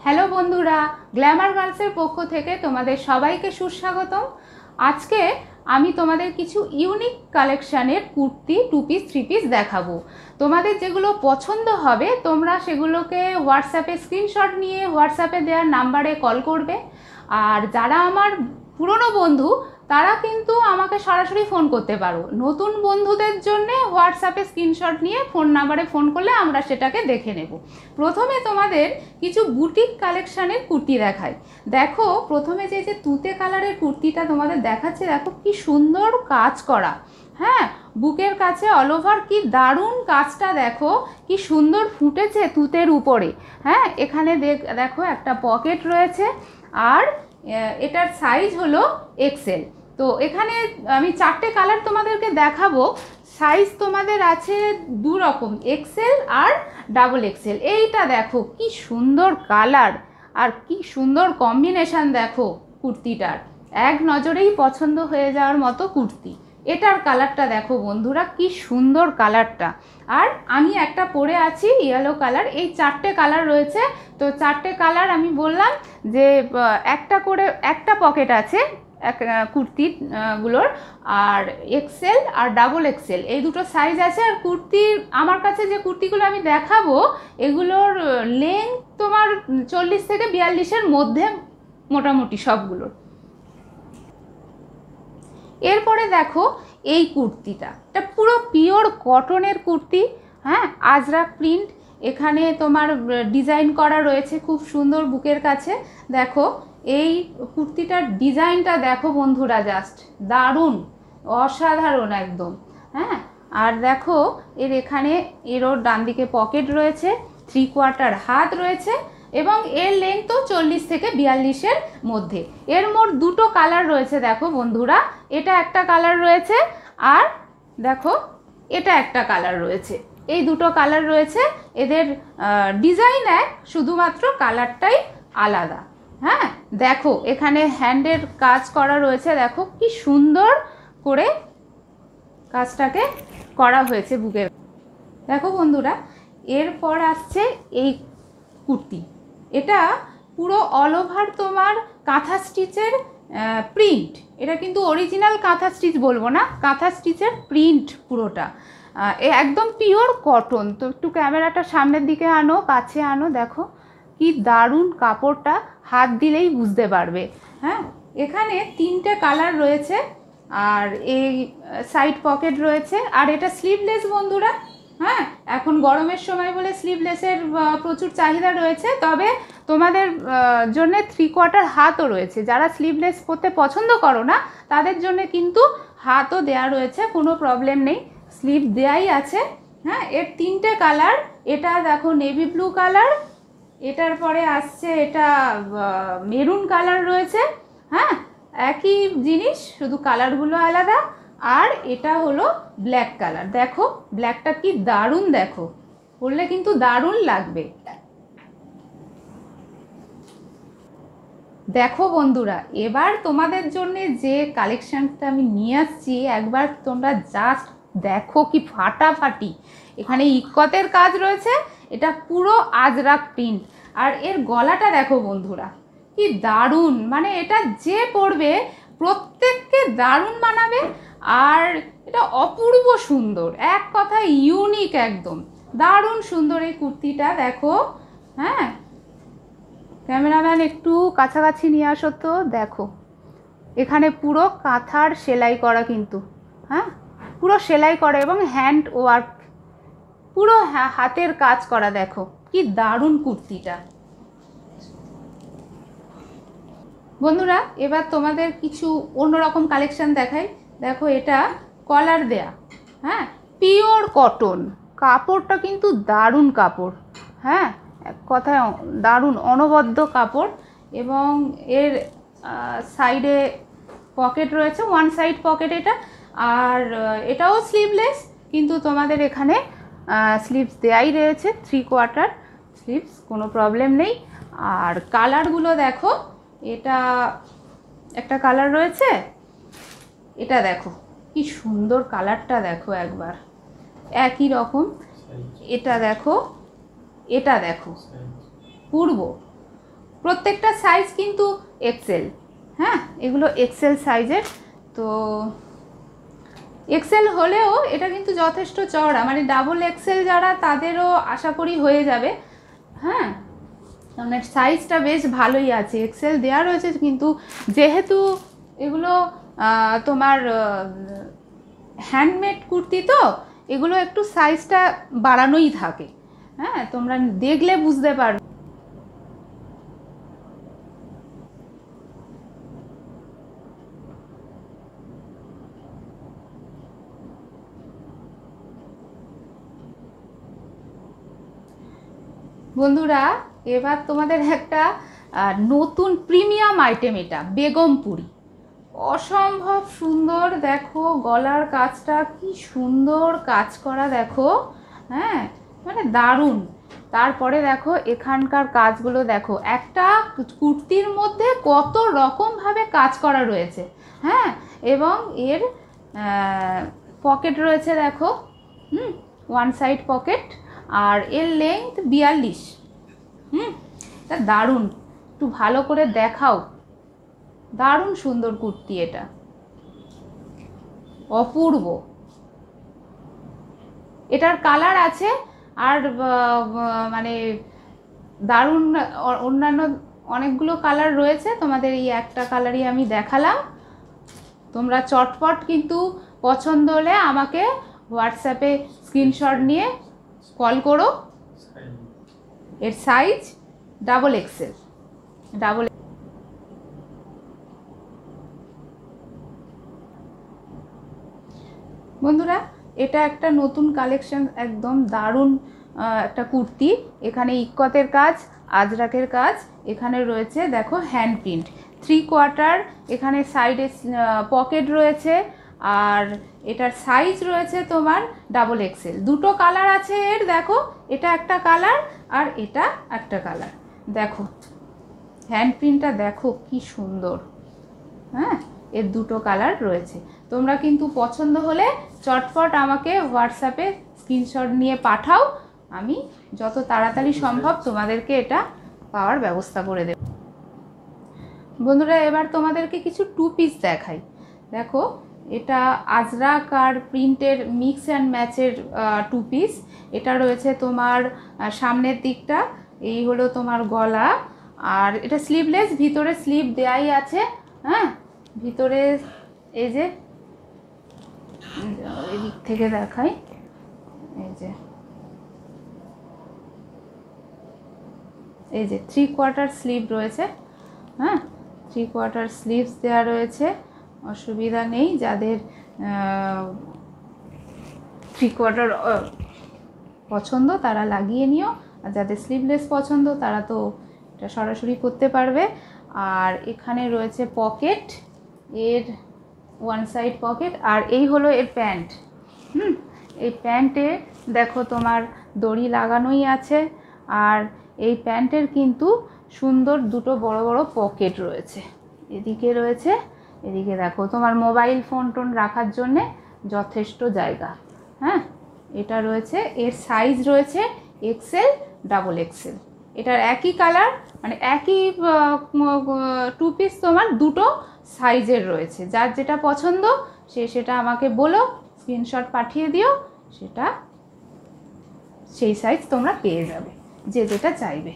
Hello বন্ধুরা, Glamour গার্লসের পক্ষ থেকে তোমাদের সবাইকে সুস্বাগতম। আজকে আমি তোমাদের কিছু ইউনিক কালেকশানের kurti, two piece, three piece দেখাবো। তোমাদের যেগুলো পছন্দ হবে তোমরা সেগুলোকে হোয়াটসঅ্যাপে স্ক্রিনশট নিয়ে হোয়াটসঅ্যাপে দেওয়ার নাম্বারে কল করবে। আর যারা আমার পুরনো বন্ধু তারা কিন্তু আমাকে সরাসরি ফোন করতে পারো। নতুন বন্ধুদের জন্য হোয়াটসঅ্যাপে স্ক্রিনশট নিয়ে ফোন নাম্বারে ফোন করলে আমরা সেটাকে দেখে নেব। প্রথমে তোমাদের কিছু বুটিক কালেকশানের কুর্তি দেখাই। দেখো, প্রথমে যে তুতে কালারের কুর্তিটা তোমাদের দেখাচ্ছে, দেখো কি সুন্দর কাজ করা। হ্যাঁ, বুকের কাছে অল ওভার কি দারুণ কাজটা, দেখো কি সুন্দর ফুটেছে তুতের উপরে। হ্যাঁ, এখানে দেখো একটা পকেট রয়েছে, আর এটার সাইজ হলো এক্সেল। তো এখানে আমি চারটে কালার তোমাদেরকে দেখাবো। সাইজ তোমাদের আছে দু রকম, এক্সেল আর ডাবল এক্সেল। এইটা দেখো কি সুন্দর কালার আর কি সুন্দর কম্বিনেশান, দেখো কুর্তিটার এক নজরেই পছন্দ হয়ে যাওয়ার মতো কুর্তি। এটার কালারটা দেখো বন্ধুরা, কি সুন্দর কালারটা। আর আমি একটা পরে আছি ইয়েলো কালার। এই চারটে কালার রয়েছে। তো চারটে কালার আমি বললাম যে একটা করে একটা পকেট আছে কুর্তিগুলোর, আর এক্সেল আর ডাবল এক্সেল এই দুটো সাইজ আছে। আর কুর্তির আমার কাছে যে কুর্তিগুলো আমি দেখাবো এগুলোর লেন্থ তোমার 40 থেকে 42-এর মধ্যে মোটামুটি সবগুলোর। এরপরে দেখো এই কুর্তিটা, এটা পুরো পিওর কটনের কুর্তি। হ্যাঁ, আজরাক প্রিন্ট, এখানে তোমার ডিজাইন করা রয়েছে খুব সুন্দর বুকের কাছে। দেখো এই কুর্তিটার ডিজাইনটা দেখো বন্ধুরা, জাস্ট দারুণ, অসাধারণ একদম। হ্যাঁ, আর দেখো এখানে এরও ডান দিকে পকেট রয়েছে, 3/4 হাত রয়েছে, এবং এর লেন্থও 40 থেকে 42-এর মধ্যে। এর মোট দুটো কালার রয়েছে দেখো বন্ধুরা, এটা একটা কালার রয়েছে, আর দেখো এটা একটা কালার রয়েছে। এই দুটো কালার রয়েছে, এদের ডিজাইন এক, শুধুমাত্র কালারটাই আলাদা। হ্যাঁ, দেখো এখানে হ্যান্ডের কাজ করা রয়েছে, দেখো কি সুন্দর করে কাজটাকে করা হয়েছে বুকের। দেখো বন্ধুরা, এরপর আসছে এই কুর্তি। এটা পুরো অল ওভার তোমার কাঁথা স্টিচের প্রিন্ট। এটা কিন্তু অরিজিনাল কাঁথা স্টিচ বলবো না, কাঁথা স্টিচের প্রিন্ট পুরোটা, একদম পিওর কটন। তো একটু ক্যামেরাটা সামনের দিকে আনো, কাছে আনো, দেখো কি দারুণ কাপড়টা, হাত দিলেই বুঝতে পারবে। হ্যাঁ, এখানে 3টে কালার রয়েছে, আর এই সাইড পকেট রয়েছে, আর এটা স্লিভলেস বন্ধুরা। হ্যাঁ, এখন গরমের সময় বলে স্লিভলেসের প্রচুর চাহিদা রয়েছে, তবে তোমাদের জন্য 3/4 হাতও রয়েছে। যারা স্লিভলেস পরতে পছন্দ করো না তাদের জন্য কিন্তু হাতও দেয়া রয়েছে, কোনো প্রবলেম নেই, স্লিভ দেয়াই আছে। হ্যাঁ, এর 3টে কালার। এটা দেখো নেভি ব্লু কালার, এটার পরে আসছে এটা মেরুন কালার রয়েছে। হ্যাঁ, একই জিনিস, শুধু কালারগুলো আলাদা। আর এটা হলো ব্ল্যাক কালার। দেখো ব্ল্যাকটা কি দারুণ, দেখো পরলে কিন্তু দারুণ লাগবে। দেখো বন্ধুরা, এবার তোমাদের জন্য যে কালেকশানটা আমি নিয়ে আসছি, একবার তোমরা জাস্ট দেখো কি ফাটাফাটি। এখানে ইক্কতের কাজ রয়েছে, এটা পুরো আজরাক প্রিন্ট। আর এর গলাটা দেখো বন্ধুরা, কি দারুণ, মানে এটা যে পরবে প্রত্যেককে দারুণ মানাবে। আর এটা অপূর্ব সুন্দর, এক কথায় ইউনিক, একদম দারুণ সুন্দর এই কুর্তিটা। দেখো, হ্যাঁ ক্যামেরাম্যান একটু কাছাকাছি নিয়ে আসো তো। দেখো এখানে পুরো কাঁথার সেলাই করা কিন্তু, হ্যাঁ পুরো সেলাই করা, এবং হ্যান্ড ওয়ার্ক, পুরো হাতের কাজ করা। দেখো কি দারুণ কুর্তিটা বন্ধুরা। এবার তোমাদের কিছু অন্যরকম কালেকশান দেখাই। দেখো এটা কলার দেয়া, হ্যাঁ পিওর কটন, কাপড়টা কিন্তু দারুণ কাপড়। হ্যাঁ, এক কথায় দারুণ অনবদ্য কাপড়। এবং এর সাইডে পকেট রয়েছে, ওয়ান সাইড পকেট এটা। আর এটাও স্লিভলেস, কিন্তু তোমাদের এখানে স্লিভস দেয়াই রয়েছে, 3/4 স্লিভস, কোনো প্রবলেম নেই। আর কালারগুলো দেখো, এটা একটা কালার রয়েছে, এটা দেখো কি সুন্দর কালারটা, দেখো একবার একই রকম। এটা দেখো, এটা দেখো পূর্ব, প্রত্যেকটা সাইজ কিন্তু এক্সেল। হ্যাঁ, এগুলো এক্সেল সাইজের। তো এক্সেল হলেও এটা কিন্তু যথেষ্ট চওড়া, মানে ডাবল এক্সেল যারা তাদেরও আশা করি হয়ে যাবে। হ্যাঁ, মানে সাইজটা বেশ ভালোই আছে, এক্সেল দেওয়া রয়েছে, কিন্তু যেহেতু এগুলো তোমার হ্যান্ডমেড কুর্তি, তো এগুলো একটু সাইজটা বাড়ানোই থাকে। হ্যাঁ, তোমরা দেখলে বুঝতে পারবে। বন্ধুরা, এবার তোমাদের একটা নতুন প্রিমিয়াম আইটেম, এটা বেগমপুরি, অসম্ভব সুন্দর। দেখো গলার কাজটা কি সুন্দর কাজ করা, দেখো। হ্যাঁ, মানে দারুণ। তারপরে দেখো এখানকার কাজগুলো দেখো, একটা কুর্তির মধ্যে কত রকমভাবে কাজ করা রয়েছে। হ্যাঁ, এবং এর পকেট রয়েছে দেখো, ওয়ান সাইড পকেট, আর এর লেন্থ 42। এটা দারুণ, একটু ভালো করে দেখাও। দারুণ সুন্দর কুর্তি, এটা অপূর্ব। এটার কালার আছে, আর মানে দারুণ অন্যান্য অনেকগুলো কালার রয়েছে, তোমাদের এই একটা কালারই আমি দেখালাম। তোমরা চটপট কিন্তু পছন্দ হলে আমাকে হোয়াটসঅ্যাপে স্ক্রিনশট নিয়ে কল করো। এর সাইজ ডাবল এক্সেল। বন্ধুরা, এটা একটা নতুন কালেকশন, একদম দারুণ একটা কুর্তি। এখানে ইক্কতের কাজ, আজরাকের কাজ, এখানে রয়েছে দেখো হ্যান্ড প্রিন্ট, 3/4, এখানে সাইডে পকেট রয়েছে, আর এটার সাইজ রয়েছে তোমার ডাবল এক্সেল। দুটো কালার আছে এর, দেখো এটা একটা কালার আর এটা একটা কালার। দেখো হ্যান্ড প্রিন্টটা দেখো কি সুন্দর। হ্যাঁ, এর দুটো কালার রয়েছে। তোমরা কিন্তু পছন্দ হলে চটপট আমাকে হোয়াটসঅ্যাপে স্ক্রিনশট নিয়ে পাঠাও, আমি যত তাড়াতাড়ি সম্ভব তোমাদেরকে এটা পাওয়ার ব্যবস্থা করে দেব। বন্ধুরা, এবার তোমাদেরকে কিছু 2 পিস দেখাই। দেখো এটা আজরাক আর প্রিন্টের মিক্স অ্যান্ড ম্যাচের 2 পিস। এটা রয়েছে তোমার সামনের দিকটা, এই হলো তোমার গলা, আর এটা স্লিভলেস, ভিতরে স্লিভ দেয়াই আছে। হ্যাঁ, ভিতরে এই যে এদিক থেকে দেখাই, এই যে 3/4 স্লিভ রয়েছে। হ্যাঁ, 3/4 স্লিভস দেওয়া রয়েছে, অসুবিধা নেই। যাদের 3/4 পছন্দ তারা লাগিয়ে নিও, আর যাদের স্লিভলেস পছন্দ তারা তো এটা সরাসরি করতে পারবে। আর এখানে রয়েছে পকেট, এর ওয়ান সাইড পকেট, আর এই হলো এর প্যান্ট। এই প্যান্টে দেখো তোমার দড়ি লাগানোই আছে, আর এই প্যান্টের কিন্তু সুন্দর দুটো বড় বড় পকেট রয়েছে, এদিকে রয়েছে, এদিকে দেখো তোমার মোবাইল ফোন টোন রাখার জন্যে যথেষ্ট জায়গা। হ্যাঁ, এটা রয়েছে, এর সাইজ রয়েছে এক্সেল, ডাবল এক্সেল। এটার একই কালার, মানে একই 2 পিস তোমার দুটো সাইজের রয়েছে। যার যেটা পছন্দ সেটা আমাকে বলো, স্ক্রিনশট পাঠিয়ে দিও, সেটা সেই সাইজ তোমরা পেয়ে যাবে, যে যেটা চাইবে।